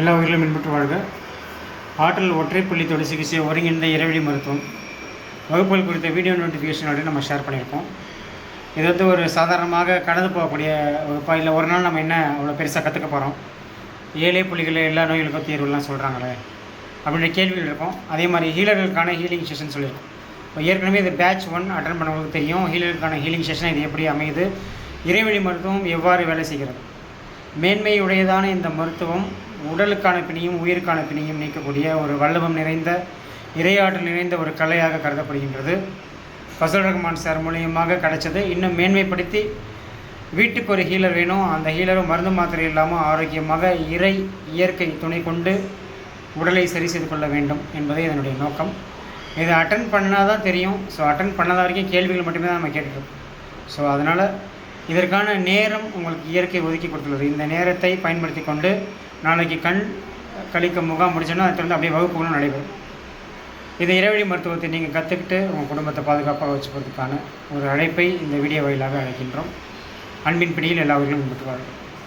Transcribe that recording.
எல்லா உயிரிலும் மின்பற்று வாழ்க. ஆற்றல் ஒற்றைப்புள்ளி தொடு சிகிச்சை ஒருங்கிணைந்த இறைவழி மருத்துவம் வகுப்புகள் குறித்த வீடியோ நோட்டிஃபிகேஷனோட நம்ம ஷேர் பண்ணியிருக்கோம். இது வந்து ஒரு சாதாரணமாக கடந்து போகக்கூடிய வகுப்பாக இல்லை. ஒரு நாள் நம்ம என்ன அவ்வளோ பெருசாக கற்றுக்க போகிறோம், 7 புள்ளிகளில் எல்லா நோய்களுக்கும் தீர்வுலாம் சொல்கிறாங்களே அப்படின்ற கேள்விகள் இருக்கும். அதே மாதிரி ஹீலர்களுக்கான ஹீலிங் செஷன் சொல்லியிருக்கோம். இப்போ ஏற்கனவே இது பேட்ச் 1 அட்டன் பண்ணவங்களுக்கு தெரியும் ஹீலர்களுக்கான ஹீலிங் செஷன் இது எப்படி அமையுது, இறைவழி மருத்துவம் எவ்வாறு வேலை செய்கிறது. மேன்மையுடையதான இந்த மருத்துவம் உடலுக்கான பிணியும் உயிருக்கான பிணியும் நீக்கக்கூடிய ஒரு வல்லபம் நிறைந்த இறையாற்றல் நிறைந்த ஒரு கலையாக கருதப்படுகின்றது. ஃபசல் ரஹ்மான் சார் மூலியமாக கிடைச்சது. இன்னும் மேன்மைப்படுத்தி வீட்டுக்கு ஒரு ஹீலர் வேணும், அந்த ஹீலரும் மருந்து மாத்திரை இல்லாமல் ஆரோக்கியமாக இயற்கை துணை கொண்டு உடலை சரி செய்து கொள்ள வேண்டும் என்பதே இதனுடைய நோக்கம். இதை அட்டன் பண்ணால் தான் தெரியும். ஸோ அட்டன் பண்ணாத வரைக்கும் கேள்விகள் மட்டுமே தான் நம்ம கேட்டுருக்கோம். ஸோ அதனால் இதற்கான நேரம் உங்களுக்கு இயற்கை ஒதுக்கி கொடுத்துள்ளது. இந்த நேரத்தை பயன்படுத்தி கொண்டு நாளைக்கு கண் கழிக்க முகாம் முடிச்சோன்னா அதை தொடர்ந்து அப்படியே வகுப்புகளும் நடைபெறும். இது இறைவழி மருத்துவத்தை நீங்கள் கற்றுக்கிட்டு உங்கள் குடும்பத்தை பாதுகாப்பாக வச்சுக்கிறதுக்கான ஒரு அழைப்பை இந்த வீடியோ வாயிலாக அழைக்கின்றோம். அன்பின் பிடியில் எல்லா உயிர்களும் விட்டுவார்கள்.